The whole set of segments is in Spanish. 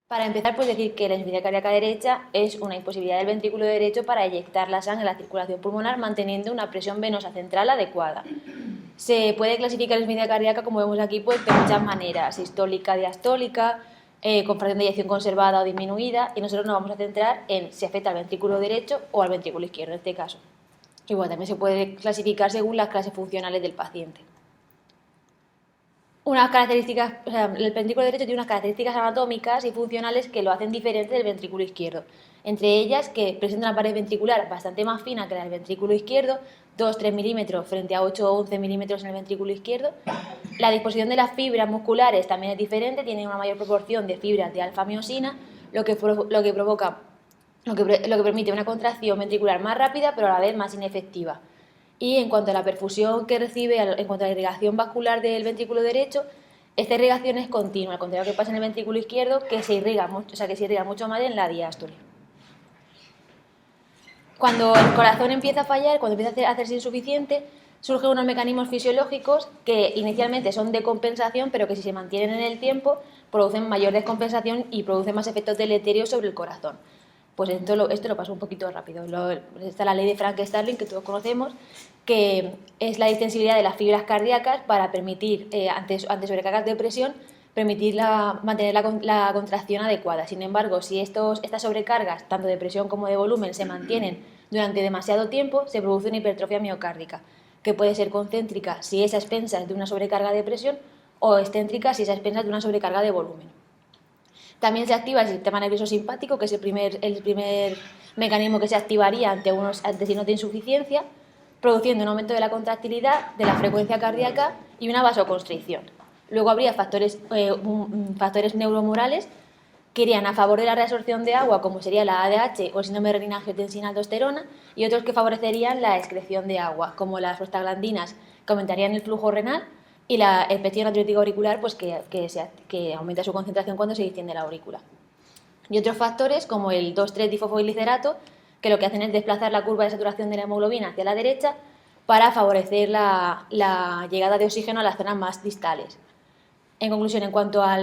Para empezar, pues decir que la insuficiencia cardíaca derecha es una imposibilidad del ventrículo derecho para eyectar la sangre en la circulación pulmonar manteniendo una presión venosa central adecuada. Se puede clasificar la insuficiencia cardíaca, como vemos aquí, pues, de muchas maneras: sistólica, diastólica, con fracción de eyección conservada o disminuida, y nosotros nos vamos a centrar en si afecta al ventrículo derecho o al ventrículo izquierdo en este caso. Igual también se puede clasificar según las clases funcionales del paciente. Unas características, o sea, el ventrículo derecho tiene unas características anatómicas y funcionales que lo hacen diferente del ventrículo izquierdo. Entre ellas, que presenta una pared ventricular bastante más fina que la del ventrículo izquierdo, 2-3 milímetros frente a 8 o 11 milímetros en el ventrículo izquierdo. La disposición de las fibras musculares también es diferente, tiene una mayor proporción de fibras de alfa-miosina, lo que permite una contracción ventricular más rápida, pero a la vez más inefectiva. Y en cuanto a la perfusión que recibe, en cuanto a la irrigación vascular del ventrículo derecho, esta irrigación es continua, al contrario que pasa en el ventrículo izquierdo, que se irriga mucho más en la diástole. Cuando el corazón empieza a fallar, cuando empieza a hacerse insuficiente, surgen unos mecanismos fisiológicos que inicialmente son de compensación, pero que si se mantienen en el tiempo producen mayor descompensación y producen más efectos deleterios sobre el corazón. Pues esto lo paso un poquito rápido. Está la ley de Frank-Starling, que todos conocemos, que es la distensibilidad de las fibras cardíacas para permitir, ante sobrecargas de presión, permitir mantener la contracción adecuada. Sin embargo, si estas sobrecargas, tanto de presión como de volumen, se mantienen durante demasiado tiempo, se produce una hipertrofia miocárdica, que puede ser concéntrica si es a expensas de una sobrecarga de presión o excéntrica si es a expensas de una sobrecarga de volumen. También se activa el sistema nervioso simpático, que es el primer mecanismo que se activaría ante signos de insuficiencia, produciendo un aumento de la contractilidad, de la frecuencia cardíaca y una vasoconstricción. Luego habría factores neuromorales que irían a favor de la reabsorción de agua, como sería la ADH o el síndrome de renina-angiotensina-aldosterona, y otros que favorecerían la excreción de agua, como las prostaglandinas, que aumentarían el flujo renal, y el pectín natriúrtico auricular, pues que aumenta su concentración cuando se distiende la aurícula. Y otros factores, como el 2,3-difosfoglicerato, que lo que hacen es desplazar la curva de saturación de la hemoglobina hacia la derecha para favorecer la llegada de oxígeno a las zonas más distales. En conclusión, en cuanto a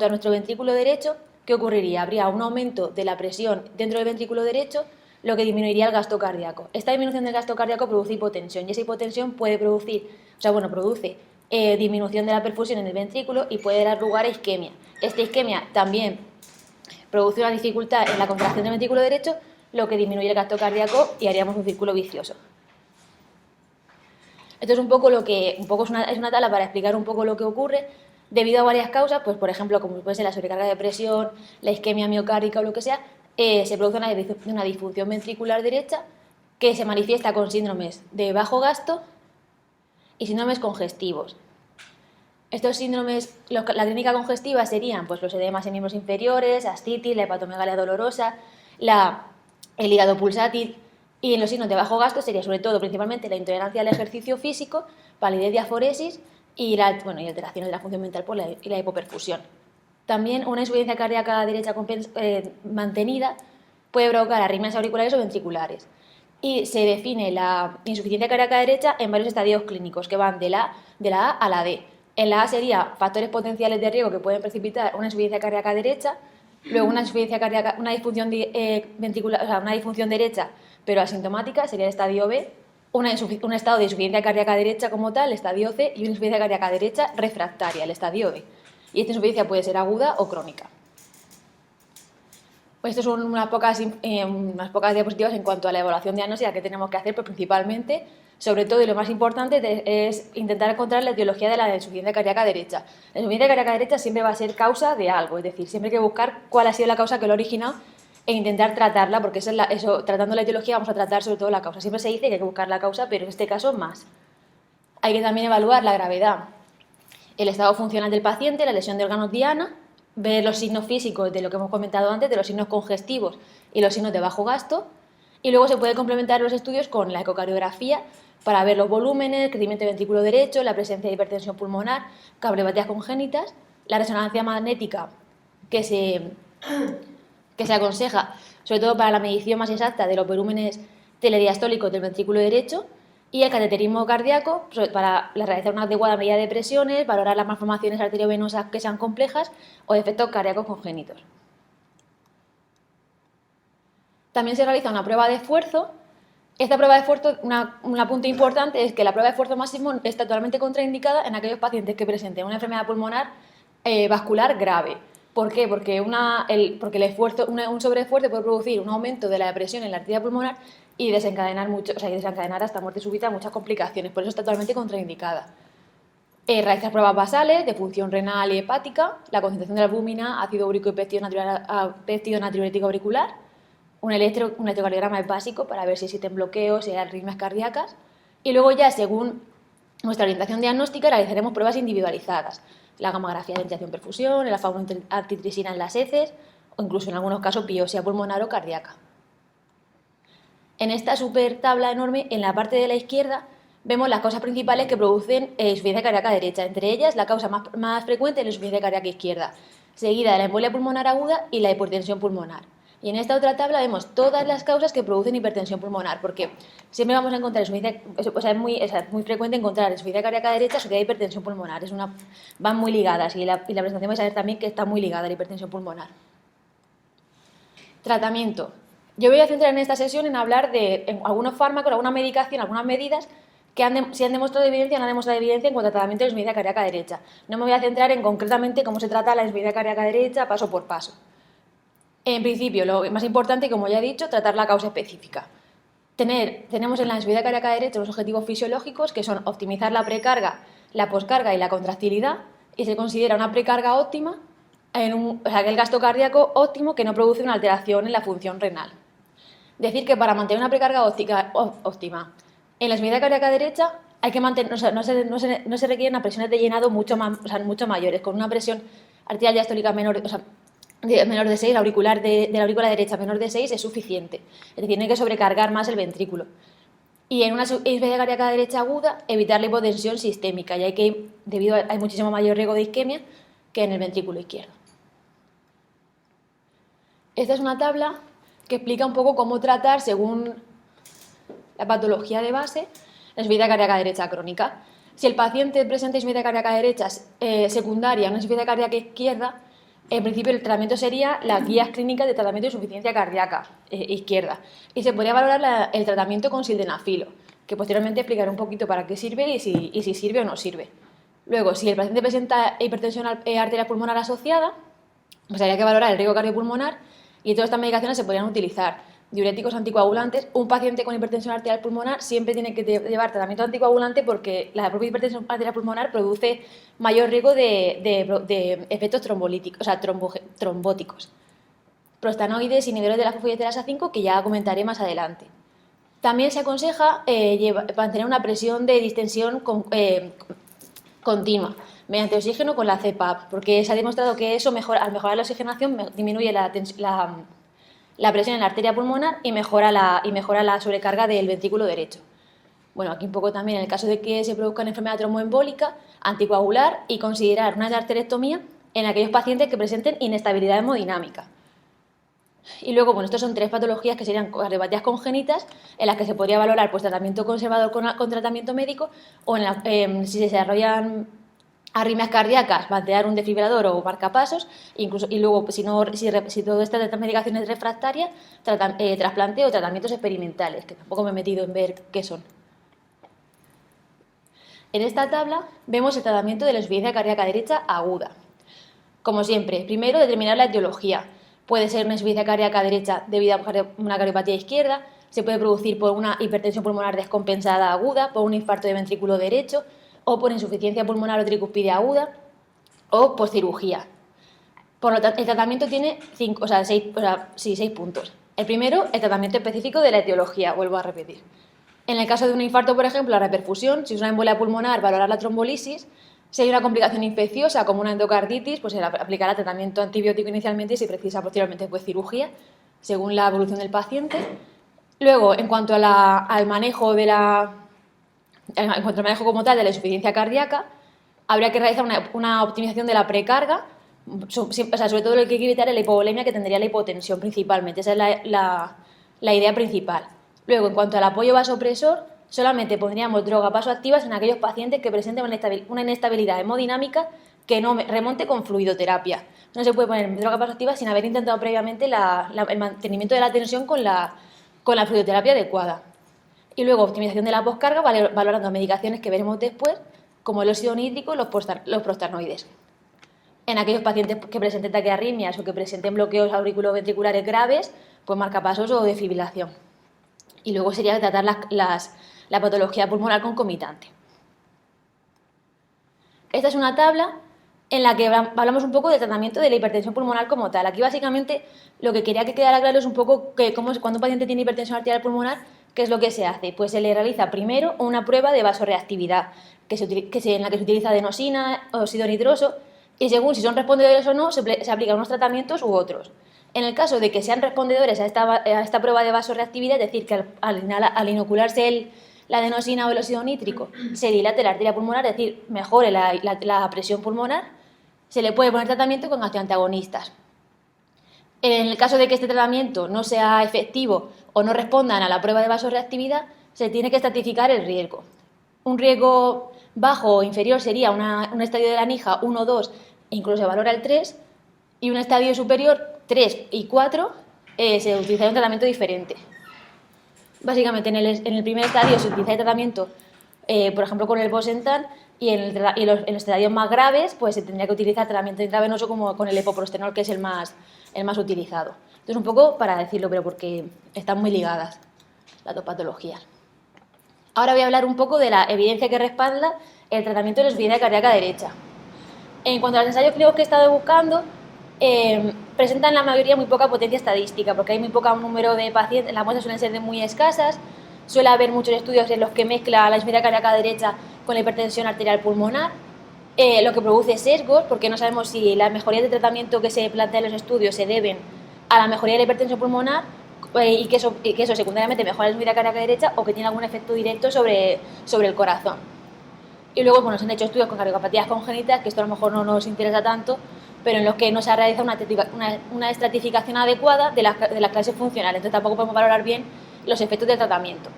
nuestro ventrículo derecho, ¿qué ocurriría? Habría un aumento de la presión dentro del ventrículo derecho, lo que disminuiría el gasto cardíaco. Esta disminución del gasto cardíaco produce hipotensión, y esa hipotensión produce disminución de la perfusión en el ventrículo y puede dar lugar a isquemia. Esta isquemia también produce una dificultad en la contracción del ventrículo derecho, lo que disminuye el gasto cardíaco y haríamos un círculo vicioso. Esto es es una tabla para explicar un poco lo que ocurre debido a varias causas, pues por ejemplo, como puede ser la sobrecarga de presión, la isquemia miocárdica o lo que sea. Se produce una disfunción ventricular derecha que se manifiesta con síndromes de bajo gasto y síndromes congestivos. Estos síndromes, la clínica congestiva serían pues los edemas en miembros inferiores, ascitis, la hepatomegalia dolorosa, el hígado pulsátil, y en los signos de bajo gasto sería sobre todo principalmente la intolerancia al ejercicio físico, palidez, diaforesis y alteraciones de la función mental y la hipoperfusión. También una insuficiencia cardíaca derecha mantenida puede provocar arritmias auriculares o ventriculares. Y se define la insuficiencia cardíaca derecha en varios estadios clínicos que van de la A a la D. En la A sería factores potenciales de riesgo que pueden precipitar una insuficiencia cardíaca derecha, luego una disfunción una disfunción derecha pero asintomática sería el estadio B, un estado de insuficiencia cardíaca derecha como tal, el estadio C, y una insuficiencia cardíaca derecha refractaria, el estadio D. Y esta insuficiencia puede ser aguda o crónica. Pues estas son unas pocas diapositivas en cuanto a la evaluación diagnóstica que tenemos que hacer, pero principalmente, sobre todo y lo más importante, es intentar encontrar la etiología de la insuficiencia cardíaca derecha. La insuficiencia cardíaca derecha siempre va a ser causa de algo, es decir, siempre hay que buscar cuál ha sido la causa que lo ha originado e intentar tratarla, porque tratando la etiología vamos a tratar sobre todo la causa. Siempre se dice que hay que buscar la causa, pero en este caso más. Hay que también evaluar la gravedad, el estado funcional del paciente, la lesión de órganos diana, ver los signos físicos de lo que hemos comentado antes, de los signos congestivos y los signos de bajo gasto, y luego se puede complementar los estudios con la ecocardiografía para ver los volúmenes, el crecimiento del ventrículo derecho, la presencia de hipertensión pulmonar, cardiopatías congénitas, la resonancia magnética que se aconseja sobre todo para la medición más exacta de los volúmenes telediastólicos del ventrículo derecho, y el cateterismo cardíaco para realizar una adecuada medida de presiones, valorar las malformaciones arteriovenosas que sean complejas o defectos cardíacos congénitos. También se realiza una prueba de esfuerzo. Esta prueba de esfuerzo, un punto importante es que la prueba de esfuerzo máximo está totalmente contraindicada en aquellos pacientes que presenten una enfermedad pulmonar vascular grave. ¿Por qué? Porque, el esfuerzo, un sobreesfuerzo puede producir un aumento de la presión en la arteria pulmonar y desencadenar hasta muerte súbita muchas complicaciones. Por eso está totalmente contraindicada. Realizar pruebas basales de función renal y hepática, la concentración de la albúmina, ácido úrico y péptido natriurético auricular. Un electrocardiograma es básico para ver si existen bloqueos, si hay arritmias cardíacas. Y luego ya, según nuestra orientación diagnóstica, realizaremos pruebas individualizadas. La gamografía de ventilación-perfusión, el alfa-1-antitripsina en las heces o incluso en algunos casos biopsia pulmonar o cardíaca. En esta super tabla enorme, en la parte de la izquierda, vemos las causas principales que producen insuficiencia cardíaca derecha. Entre ellas, la causa más frecuente es la insuficiencia cardíaca izquierda, seguida de la embolia pulmonar aguda y la hipertensión pulmonar. Y en esta otra tabla vemos todas las causas que producen hipertensión pulmonar, porque siempre vamos a encontrar es muy frecuente encontrar insuficiencia cardíaca derecha asociada a hipertensión pulmonar. Van muy ligadas y la presentación vais a ver también que está muy ligada a la hipertensión pulmonar. Tratamiento. Yo voy a centrar en esta sesión en hablar de algunos fármacos, alguna medicación, algunas medidas que si han demostrado evidencia o no han demostrado evidencia en cuanto a tratamiento de la insuficiencia cardíaca derecha. No me voy a centrar en concretamente cómo se trata la insuficiencia cardíaca derecha paso por paso. En principio, lo más importante, como ya he dicho, tratar la causa específica. Tenemos en la insuficiencia cardíaca derecha unos objetivos fisiológicos que son optimizar la precarga, la poscarga y la contractilidad, y se considera una precarga óptima el gasto cardíaco óptimo que no produce una alteración en la función renal. Decir que para mantener una precarga óptima en la insuficiencia cardíaca derecha hay que mantener, no se requieren presiones de llenado mucho mayores, con una presión arterial diastólica menor de 6, la aurícula derecha menor de 6 es suficiente. Es decir, no hay que sobrecargar más el ventrículo. Y en una insuficiencia cardíaca derecha aguda, evitar la hipotensión sistémica, ya que hay muchísimo mayor riesgo de isquemia que en el ventrículo izquierdo. Esta es una tabla que explica un poco cómo tratar, según la patología de base, la insuficiencia cardíaca derecha crónica. Si el paciente presenta insuficiencia cardíaca derecha secundaria a una insuficiencia cardíaca izquierda, en principio el tratamiento sería las guías clínicas de tratamiento de insuficiencia cardíaca izquierda, y se podría valorar el tratamiento con sildenafilo, que posteriormente explicaré un poquito para qué sirve y si sirve o no sirve. Luego, si el paciente presenta hipertensión arterial pulmonar asociada, pues habría que valorar el riesgo cardiopulmonar, y todas estas medicaciones se podrían utilizar. Diuréticos anticoagulantes. Un paciente con hipertensión arterial pulmonar siempre tiene que llevar tratamiento anticoagulante porque la propia hipertensión arterial pulmonar produce mayor riesgo de efectos trombóticos. Prostanoides, inhibidores de la fosfodiesterasa 5, que ya comentaré más adelante. También se aconseja mantener una presión de distensión continua mediante oxígeno con la CPAP, porque se ha demostrado que eso al mejorar la oxigenación disminuye la presión en la arteria pulmonar y mejora la sobrecarga del ventrículo derecho. Bueno, aquí un poco también en el caso de que se produzca una enfermedad tromboembólica, anticoagular y considerar una arteriectomía en aquellos pacientes que presenten inestabilidad hemodinámica. Y luego, bueno, estas son 3 patologías que serían cardiopatías congénitas, en las que se podría valorar pues, tratamiento conservador con tratamiento médico, o si se desarrollan arritmias cardíacas, plantear un desfibrilador o marcapasos, incluso, y luego, si todas estas medicaciones refractarias, trasplante o tratamientos experimentales, que tampoco me he metido en ver qué son. En esta tabla vemos el tratamiento de la insuficiencia cardíaca derecha aguda. Como siempre, primero determinar la etiología. Puede ser una insuficiencia cardíaca derecha debido a una cardiopatía izquierda, se puede producir por una hipertensión pulmonar descompensada aguda, por un infarto de ventrículo derecho, o por insuficiencia pulmonar o tricúspide aguda, o por cirugía. Por lo tanto, el tratamiento tiene 6 puntos. El primero, el tratamiento específico de la etiología, vuelvo a repetir. En el caso de un infarto, por ejemplo, la reperfusión, si es una embolia pulmonar, valorar la trombolisis. Si hay una complicación infecciosa como una endocarditis, pues se aplicará tratamiento antibiótico inicialmente y si precisa posteriormente pues cirugía, según la evolución del paciente. Luego, en cuanto al manejo como tal de la insuficiencia cardíaca, habría que realizar una optimización de la precarga, sobre todo lo que hay que evitar es la hipovolemia, que tendría la hipotensión principalmente, esa es la idea principal. Luego, en cuanto al apoyo vasopresor, solamente pondríamos drogas vasoactivas en aquellos pacientes que presenten una inestabilidad hemodinámica que no remonte con fluidoterapia, No se puede poner droga vasoactiva sin haber intentado previamente el mantenimiento de la tensión con la fluidoterapia adecuada. Y luego optimización de la poscarga, valorando medicaciones que veremos después, como el óxido nítrico y los prostanoides. En aquellos pacientes que presenten taquiarritmias o que presenten bloqueos auriculoventriculares graves, pues marcapasos o defibrilación. Y luego sería tratar la patología pulmonar concomitante. Esta es una tabla en la que hablamos un poco del tratamiento de la hipertensión pulmonar como tal. Aquí básicamente lo que quería que quedara claro es un poco que cuando un paciente tiene hipertensión arterial pulmonar, ¿qué es lo que se hace? Pues se le realiza primero una prueba de vasorreactividad, en la que se utiliza adenosina, óxido nitroso, y según si son respondedores o no, se aplican unos tratamientos u otros. En el caso de que sean respondedores a esta prueba de vasorreactividad, es decir, que al inocularse la adenosina o el óxido nítrico se dilate la arteria pulmonar, es decir, mejore la presión pulmonar, se le puede poner tratamiento con antiagonistas. En el caso de que este tratamiento no sea efectivo o no respondan a la prueba de vasorreactividad, se tiene que estratificar el riesgo. Un riesgo bajo o inferior sería un estadio de la NIJA 1, 2 e incluso se valora el 3, y un estadio superior 3 y 4 se utiliza un tratamiento diferente. Básicamente en el primer estadio se utiliza el tratamiento, por ejemplo con el Bosentan, y en los estadios más graves pues se tendría que utilizar tratamiento intravenoso como con el epoprostenol, que es el más utilizado. Entonces un poco para decirlo, pero porque están muy ligadas las dos patologías. Ahora voy a hablar un poco de la evidencia que respalda el tratamiento de la insuficiencia cardíaca derecha. En cuanto a los ensayos clínicos que he estado buscando, presentan la mayoría muy poca potencia estadística, porque hay muy poco número de pacientes, las muestras suelen ser muy escasas, suele haber muchos estudios en los que mezcla la insuficiencia cardíaca derecha con la hipertensión arterial pulmonar, lo que produce sesgos, porque no sabemos si las mejorías de tratamiento que se plantean en los estudios se deben a la mejoría de la hipertensión pulmonar y que eso secundariamente mejora la insuficiencia cardíaca derecha o que tiene algún efecto directo sobre el corazón. Y luego se han hecho estudios con cardiopatías congénitas, que esto a lo mejor no nos interesa tanto, pero en los que no se ha realizado una estratificación adecuada de las clases funcionales, entonces tampoco podemos valorar bien los efectos del tratamiento.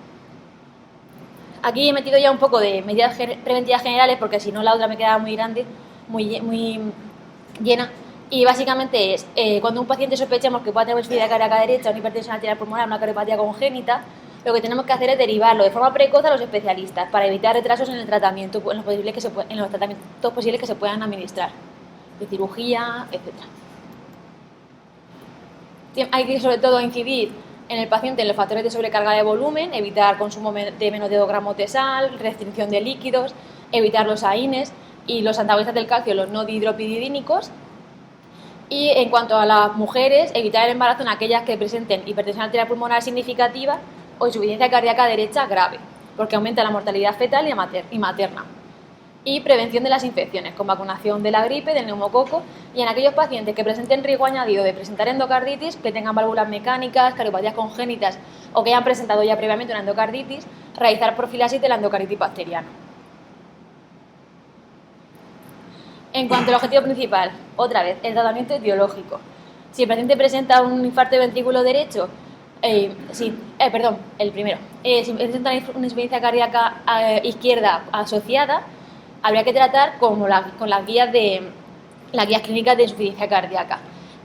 Aquí he metido ya un poco de medidas preventivas generales, porque si no la otra me quedaba muy grande, muy llena, y básicamente es cuando un paciente sospechamos que pueda tener insuficiencia cardíaca derecha, una hipertensión arterial pulmonar, una cardiopatía congénita, lo que tenemos que hacer es derivarlo de forma precoz a los especialistas para evitar retrasos en el tratamiento, en los tratamientos posibles que se puedan administrar, de cirugía, etc. Hay que sobre todo incidir en el paciente en los factores de sobrecarga de volumen, evitar consumo de menos de 2 gramos de sal, restricción de líquidos, evitar los AINES y los antagonistas del calcio, los no dihidropyridínicos. Y en cuanto a las mujeres, evitar el embarazo en aquellas que presenten hipertensión arterial pulmonar significativa o insuficiencia cardíaca derecha grave, porque aumenta la mortalidad fetal y materna. Y prevención de las infecciones, con vacunación de la gripe, del neumococo, y en aquellos pacientes que presenten riesgo añadido de presentar endocarditis, que tengan válvulas mecánicas, cardiopatías congénitas o que hayan presentado ya previamente una endocarditis, realizar profilaxis de la endocarditis bacteriana. En cuanto al objetivo principal, otra vez, el tratamiento etiológico. Si el paciente presenta un infarto de ventrículo derecho, si presenta una insuficiencia cardíaca izquierda asociada, habría que tratar con las guías clínicas de insuficiencia cardíaca.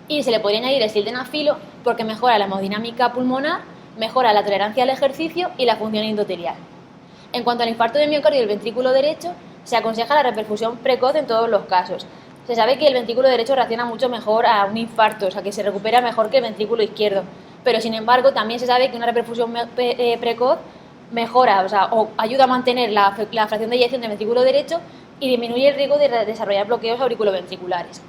Y se le podría añadir el sildenafilo porque mejora la hemodinámica pulmonar, mejora la tolerancia al ejercicio y la función endotelial. En cuanto al infarto de miocardio del ventrículo derecho, se aconseja la reperfusión precoz en todos los casos. Se sabe que el ventrículo derecho reacciona mucho mejor a un infarto, o sea que se recupera mejor que el ventrículo izquierdo. Pero sin embargo, también se sabe que una reperfusión precoz mejora, o ayuda a mantener la fracción de eyección del ventrículo derecho y disminuye el riesgo de desarrollar bloqueos auriculoventriculares.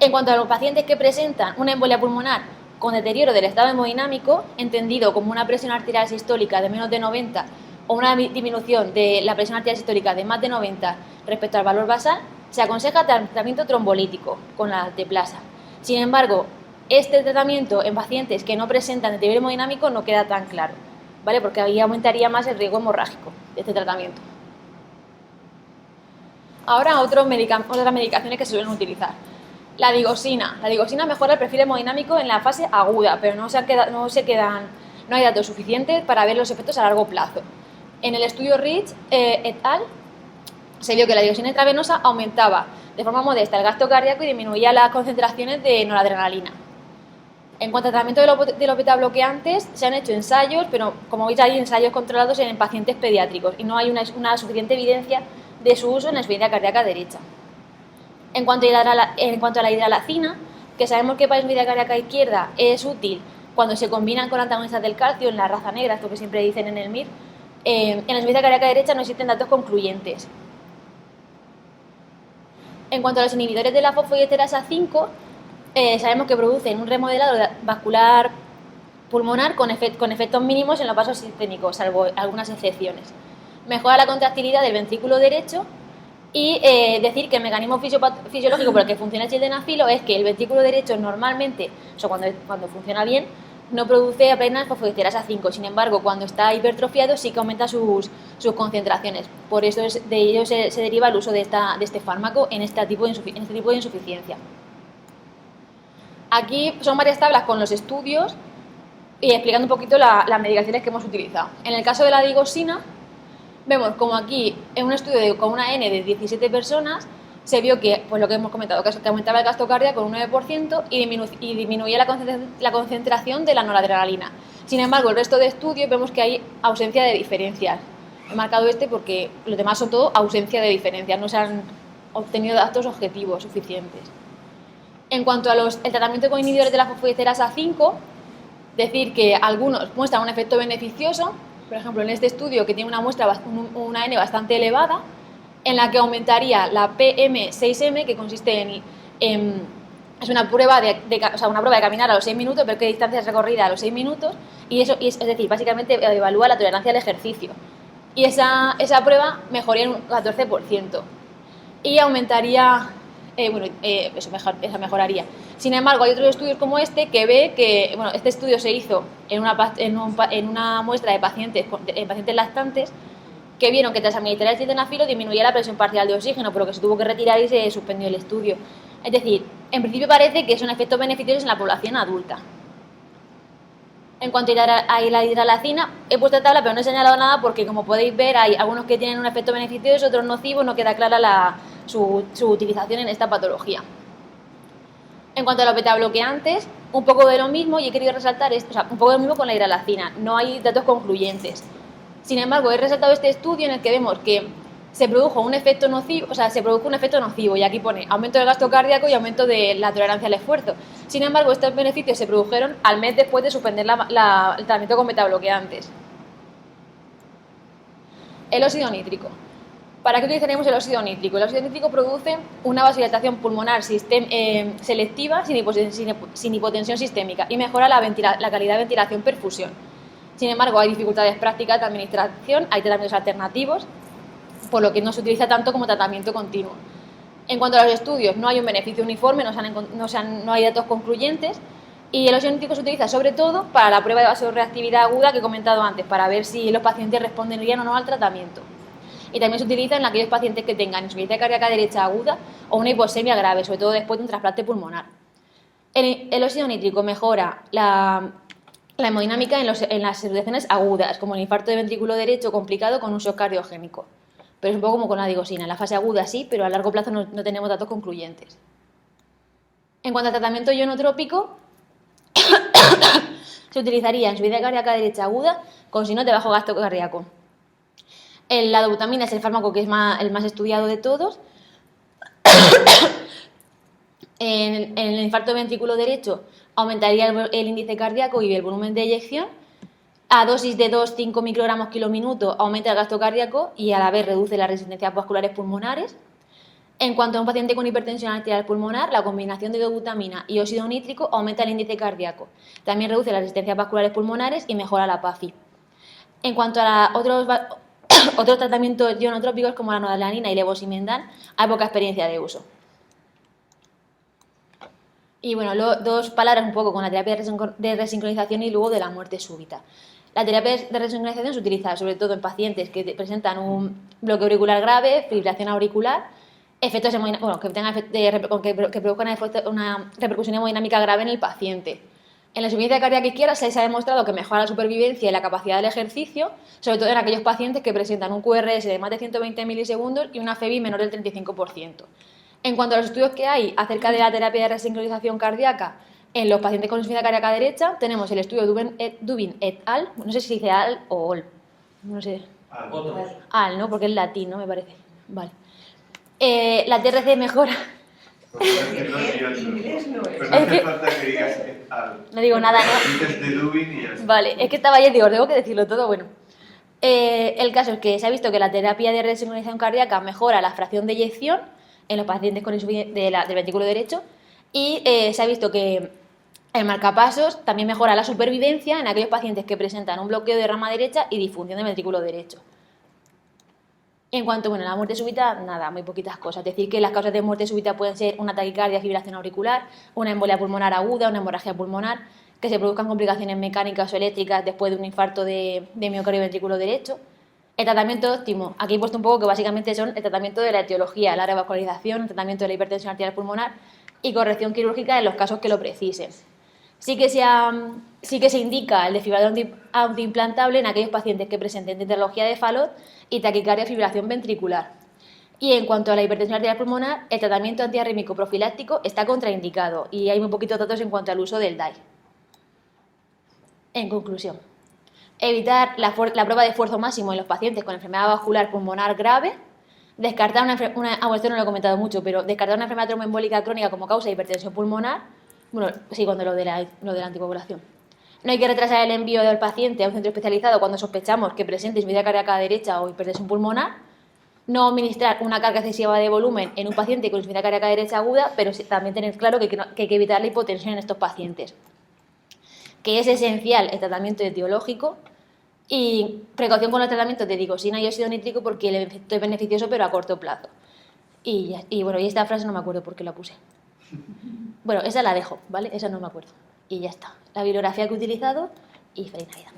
En cuanto a los pacientes que presentan una embolia pulmonar con deterioro del estado hemodinámico, entendido como una presión arterial sistólica de menos de 90 o una disminución de la presión arterial sistólica de más de 90 respecto al valor basal, se aconseja tratamiento trombolítico con la alteplasa. Sin embargo, este tratamiento en pacientes que no presentan deterioro hemodinámico no queda tan claro, ¿vale? Porque ahí aumentaría más el riesgo hemorrágico de este tratamiento. Ahora otras medicaciones que se suelen utilizar. La digoxina. La digoxina mejora el perfil hemodinámico en la fase aguda, pero no hay datos suficientes para ver los efectos a largo plazo. En el estudio Rich et al. se vio que la digoxina intravenosa aumentaba de forma modesta el gasto cardíaco y disminuía las concentraciones de noradrenalina. En cuanto al tratamiento de los betabloqueantes, se han hecho ensayos, pero como veis hay ensayos controlados en pacientes pediátricos y no hay una suficiente evidencia de su uso en la insuficiencia cardíaca derecha. En cuanto a la hidralacina, que sabemos que para la insuficiencia cardíaca izquierda es útil cuando se combinan con antagonistas del calcio en la raza negra, esto que siempre dicen en el MIR, en la insuficiencia cardíaca derecha no existen datos concluyentes. En cuanto a los inhibidores de la fosfodiesterasa 5, sabemos que producen un remodelado vascular pulmonar con efectos mínimos en los vasos sistémicos, salvo algunas excepciones. Mejora la contractilidad del ventrículo derecho y decir que el mecanismo fisiológico por el que funciona el sildenafilo es que el ventrículo derecho normalmente, o sea, cuando funciona bien, no produce apenas fosfodiesterasa 5. Sin embargo, cuando está hipertrofiado sí que aumenta sus concentraciones. Por eso de ello se deriva el uso de este fármaco en este tipo de insuficiencia. Aquí son varias tablas con los estudios y explicando un poquito las medicaciones que hemos utilizado. En el caso de la digoxina, vemos como aquí en un estudio con una N de 17 personas se vio que, pues lo que hemos comentado, que aumentaba el gasto cardíaco un 9% y disminuía la concentración de la noradrenalina. Sin embargo, el resto de estudios vemos que hay ausencia de diferencias. He marcado este porque los demás son todo ausencia de diferencias, no se han obtenido datos objetivos suficientes. En cuanto a el tratamiento con inhibidores de la fosfodiesterasa 5, decir que algunos muestran un efecto beneficioso, por ejemplo en este estudio que tiene una N bastante elevada, en la que aumentaría la PM6M, que consiste es una prueba de caminar a los 6 minutos, ver qué distancia es recorrida a los 6 minutos, es decir, básicamente evalúa la tolerancia al ejercicio. Y esa prueba mejoraría en un 14%. Y aumentaría, eso mejoraría. Sin embargo, hay otros estudios como este que ve que, este estudio se hizo en una muestra de pacientes lactantes, que vieron que tras administrar el sildenafilo disminuía la presión parcial de oxígeno, pero que se tuvo que retirar y se suspendió el estudio. Es decir, en principio parece que son efectos beneficiosos en la población adulta. En cuanto a la hidralacina, he puesto tabla pero no he señalado nada porque, como podéis ver, hay algunos que tienen un efecto beneficioso, otros nocivos, no queda clara su utilización en esta patología. En cuanto a los betabloqueantes, un poco de lo mismo, y he querido resaltar un poco de lo mismo con la hidralacina, no hay datos concluyentes. Sin embargo, he resaltado este estudio en el que vemos que se produjo un efecto nocivo, y aquí pone aumento del gasto cardíaco y aumento de la tolerancia al esfuerzo. Sin embargo, estos beneficios se produjeron al mes después de suspender el tratamiento con betabloqueantes. El óxido nítrico. ¿Para qué utilizaríamos el óxido nítrico? El óxido nítrico produce una vasodilatación pulmonar selectiva sin hipotensión sistémica y mejora la calidad de ventilación-perfusión. Sin embargo, hay dificultades prácticas de administración, hay tratamientos alternativos, por lo que no se utiliza tanto como tratamiento continuo. En cuanto a los estudios, no hay un beneficio uniforme, no hay datos concluyentes, y el óxido nítrico se utiliza sobre todo para la prueba de vasorreactividad aguda que he comentado antes, para ver si los pacientes responderían o no al tratamiento. Y también se utiliza en aquellos pacientes que tengan insuficiencia cardíaca derecha aguda o una hipoxemia grave, sobre todo después de un trasplante pulmonar. El óxido nítrico mejora la hemodinámica en las situaciones agudas, como el infarto de ventrículo derecho complicado con un shock cardiogénico. Pero es un poco como con la digoxina, en la fase aguda sí, pero a largo plazo no tenemos datos concluyentes. En cuanto al tratamiento ionotrópico, se utilizaría en insuficiencia cardíaca derecha aguda con signos de bajo gasto cardíaco. La dobutamina es el fármaco que es el más estudiado de todos. En el infarto de ventrículo derecho aumentaría el índice cardíaco y el volumen de eyección. A dosis de 2,5 microgramos km aumenta el gasto cardíaco y a la vez reduce las resistencias vasculares pulmonares. En cuanto a un paciente con hipertensión arterial pulmonar, la combinación de dobutamina y óxido nítrico aumenta el índice cardíaco. También reduce las resistencias vasculares pulmonares y mejora la PAFI. En cuanto a otros tratamientos ionotrópicos como la noradrenalina y levosimendan, hay poca experiencia de uso. Y bueno, dos palabras un poco con la terapia de resincronización y luego de la muerte súbita. La terapia de resincronización se utiliza sobre todo en pacientes que presentan un bloqueo auricular grave, fibrilación auricular, que produzcan una repercusión hemodinámica grave en el paciente. En la insuficiencia cardíaca izquierda se ha demostrado que mejora la supervivencia y la capacidad del ejercicio, sobre todo en aquellos pacientes que presentan un QRS de más de 120 milisegundos y una FEBI menor del 35%. En cuanto a los estudios que hay acerca de la terapia de resincronización cardíaca en los pacientes con insuficiencia cardíaca derecha, tenemos el estudio Dubin et al, no sé si dice al o ol, no sé. Al, ¿no? Porque es latín, ¿no? Me parece. Vale. La TRC mejora. Inglés no es. Pero no hace falta que digas al. No digo nada, ¿no? Dices de Dubin y ya está. Vale, es que estaba ayer, digo, tengo que decirlo todo, bueno. El caso es que se ha visto que la terapia de resincronización cardíaca mejora la fracción de eyección en los pacientes con insuficiencia del ventrículo derecho y se ha visto que el marcapasos también mejora la supervivencia en aquellos pacientes que presentan un bloqueo de rama derecha y disfunción del ventrículo derecho. En cuanto a la muerte súbita, nada, muy poquitas cosas. Es decir, que las causas de muerte súbita pueden ser una taquicardia, fibrilación auricular, una embolia pulmonar aguda, una hemorragia pulmonar, que se produzcan complicaciones mecánicas o eléctricas después de un infarto de miocardio y ventrículo derecho. El tratamiento óptimo, aquí he puesto un poco que básicamente son el tratamiento de la etiología, la revascularización, el tratamiento de la hipertensión arterial pulmonar y corrección quirúrgica en los casos que lo precisen. Sí que se indica el desfibrilador antiimplantable en aquellos pacientes que presenten tetralogía de Fallot y taquicardia fibrilación ventricular. Y en cuanto a la hipertensión arterial pulmonar, el tratamiento antiarrítmico profiláctico está contraindicado y hay muy poquitos datos en cuanto al uso del DAI. En conclusión, evitar la prueba de esfuerzo máximo en los pacientes con enfermedad vascular pulmonar grave, descartar esto no lo he comentado mucho, pero descartar una enfermedad tromboembólica crónica como causa de hipertensión pulmonar. Bueno, sí, cuando lo de la anticoagulación. No hay que retrasar el envío del paciente a un centro especializado cuando sospechamos que presente insuficiencia cardíaca derecha o hipertensión pulmonar. No administrar una carga excesiva de volumen en un paciente con insuficiencia cardíaca derecha aguda, pero también tener claro que hay que evitar la hipotensión en estos pacientes. Que es esencial el tratamiento etiológico y precaución con los tratamientos de digoxina y óxido nítrico porque el efecto es beneficioso pero a corto plazo. Y esta frase no me acuerdo por qué la puse. Bueno, esa la dejo, ¿vale? Esa no me acuerdo. Y ya está. La bibliografía que he utilizado y feliz Navidad.